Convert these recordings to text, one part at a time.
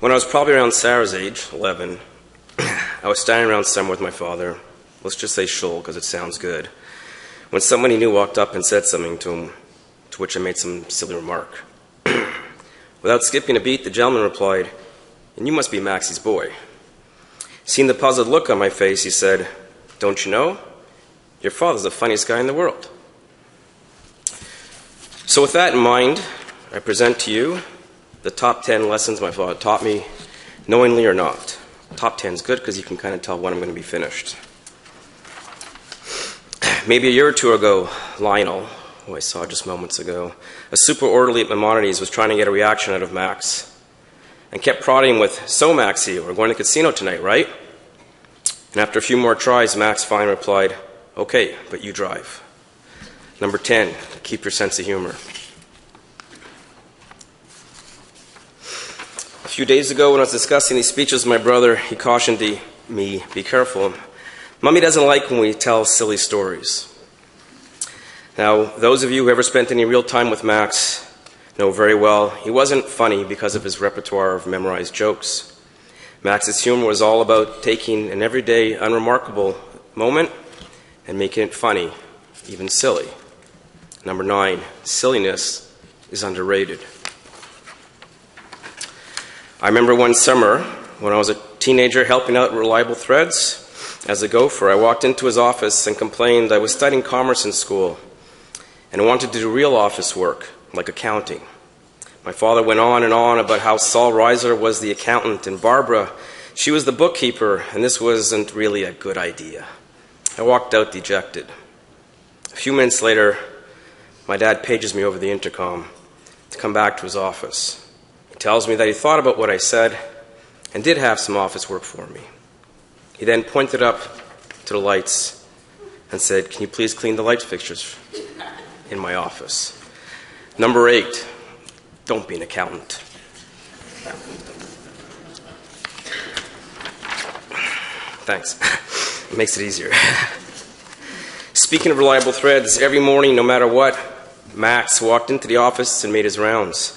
When I was probably around Sarah's age, 11, I was standing around somewhere with my father. Let's just say Shoal, because it sounds good. When someone he knew walked up and said something to him, to which I made some silly remark. Without skipping a beat, the gentleman replied, "And you must be Maxie's boy." Seeing the puzzled look on my face, he said, "Don't you know? Your father's the funniest guy in the world." So with that in mind, I present to you the top 10 lessons my father taught me, knowingly or not. Top 10 is good because you can kind of tell when I'm going to be finished. Maybe a year or two ago, Lionel, who I saw just moments ago, a super orderly at Maimonides, was trying to get a reaction out of Max and kept prodding with, "So, Maxie, we're going to the casino tonight, right?" And after a few more tries, Max finally replied, "Okay, but you drive." Number 10, keep your sense of humor. A few days ago, when I was discussing these speeches with my brother, he cautioned me, "Be careful. Mommy doesn't like when we tell silly stories." Now, those of you who ever spent any real time with Max know very well he wasn't funny because of his repertoire of memorized jokes. Max's humor was all about taking an everyday, unremarkable moment and making it funny, even silly. Number 9, silliness is underrated. I remember one summer when I was a teenager helping out Reliable Threads. As a gopher, I walked into his office and complained I was studying commerce in school and wanted to do real office work, like accounting. My father went on and on about how Saul Reiser was the accountant and Barbara, she was the bookkeeper, and this wasn't really a good idea. I walked out dejected. A few minutes later, my dad pages me over the intercom to come back to his office. He tells me that he thought about what I said and did have some office work for me. He then pointed up to the lights and said, "Can you please clean the light fixtures in my office?" Number 8, don't be an accountant. Thanks. It makes it easier. Speaking of Reliable Threads, every morning, no matter what, Max walked into the office and made his rounds.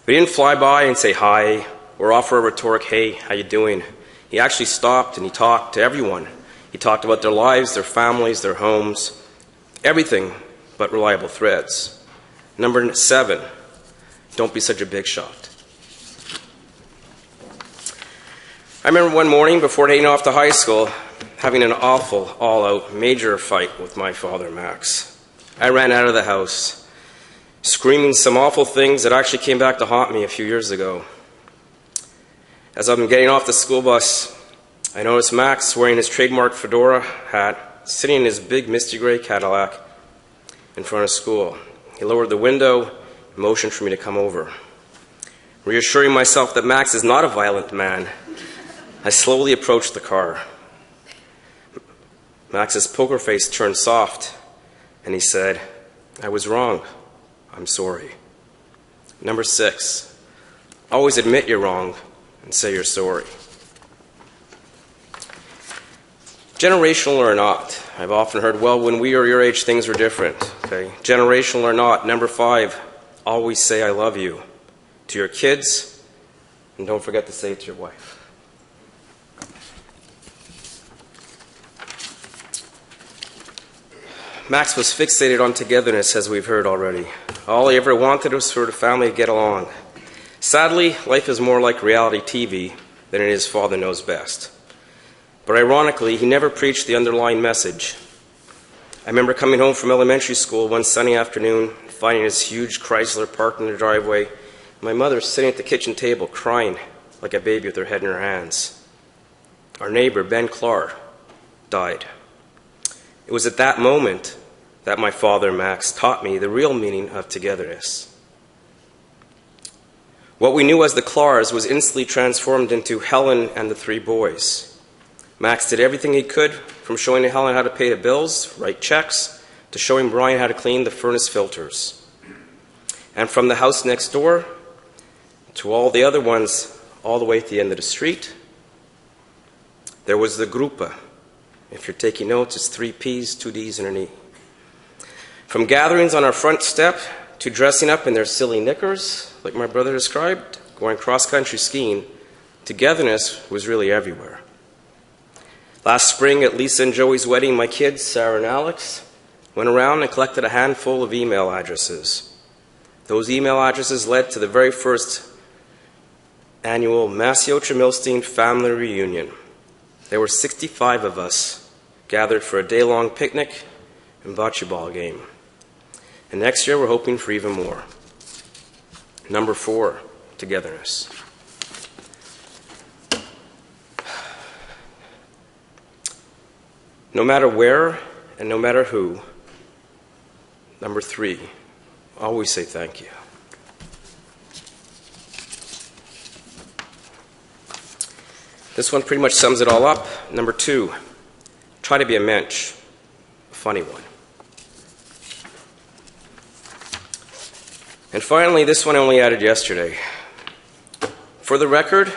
But he didn't fly by and say hi or offer a rhetoric, "Hey, how you doing?" He actually stopped and he talked to everyone. He talked about their lives, their families, their homes, everything but Reliable Threads. Number 7, don't be such a big shot. I remember one morning before heading off to high school, having an awful, all-out, major fight with my father, Max. I ran out of the house, screaming some awful things that actually came back to haunt me a few years ago. As I'm getting off the school bus, I noticed Max wearing his trademark fedora hat, sitting in his big misty gray Cadillac in front of school. He lowered the window and motioned for me to come over. Reassuring myself that Max is not a violent man, I slowly approached the car. Max's poker face turned soft, and he said, "I was wrong. I'm sorry." Number 6, always admit you're wrong and say you're sorry. Generational or not, I've often heard, "Well, when we were your age, things were different." Okay, generational or not, number 5, always say "I love you" to your kids, and don't forget to say it to your wife. Max was fixated on togetherness, as we've heard already. All he ever wanted was for the family to get along. Sadly, life is more like reality TV than it is Father Knows Best. But ironically, he never preached the underlying message. I remember coming home from elementary school one sunny afternoon, finding his huge Chrysler parked in the driveway, and my mother sitting at the kitchen table crying like a baby with her head in her hands. Our neighbor, Ben Clark, died. It was at that moment that my father, Max, taught me the real meaning of togetherness. What we knew as the Clars was instantly transformed into Helen and the 3 boys. Max did everything he could, from showing Helen how to pay the bills, write checks, to showing Brian how to clean the furnace filters. And from the house next door to all the other ones, all the way at the end of the street, there was the Gruppe. If you're taking notes, it's 3 P's, 2 D's, and an E. From gatherings on our front step to dressing up in their silly knickers, like my brother described, going cross-country skiing, togetherness was really everywhere. Last spring at Lisa and Joey's wedding, my kids, Sarah and Alex, went around and collected a handful of email addresses. Those email addresses led to the very first annual Milstein family reunion. There were 65 of us gathered for a day-long picnic and bocce ball game. And next year we're hoping for even more. Number 4, togetherness. No matter where and no matter who. Number 3, always say thank you. This one pretty much sums it all up. Number 2, try to be a Mensch, a funny one. And finally, this one I only added yesterday. For the record,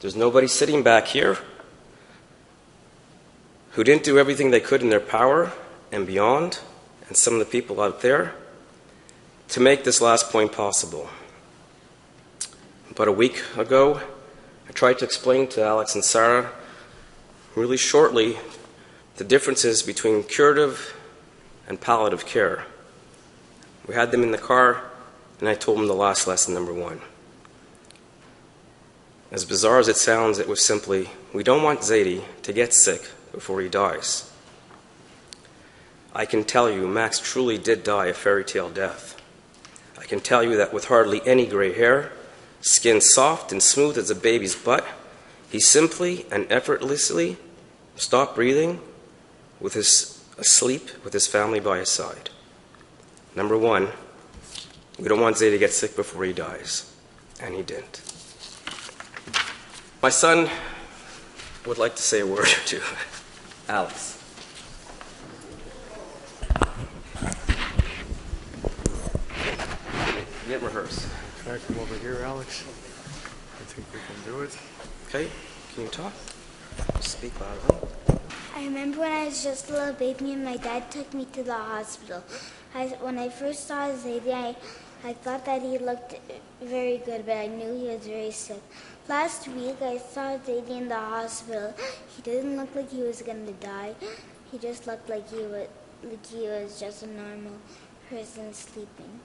there's nobody sitting back here who didn't do everything they could in their power and beyond, and some of the people out there, to make this last point possible. About a week ago, I tried to explain to Alex and Sarah really shortly the differences between curative and palliative care. We had them in the car, and I told them the last lesson, number 1. As bizarre as it sounds, it was simply, we don't want Zadie to get sick before he dies. I can tell you, Max truly did die a fairy tale death. I can tell you that with hardly any gray hair, skin soft and smooth as a baby's butt, he simply and effortlessly stopped breathing asleep with his family by his side. Number 1, we don't want Zadie to get sick before he dies. And he didn't. My son would like to say a word or two. Alex. Get rehearsed. Can I come over here, Alex? I think we can do it. Okay, can you talk? Speak loudly. I remember when I was just a little baby and my dad took me to the hospital. When I first saw Zadie, I thought that he looked very good, but I knew he was very sick. Last week, I saw Zadie in the hospital. He didn't look like he was going to die. He just looked like he was just a normal person sleeping.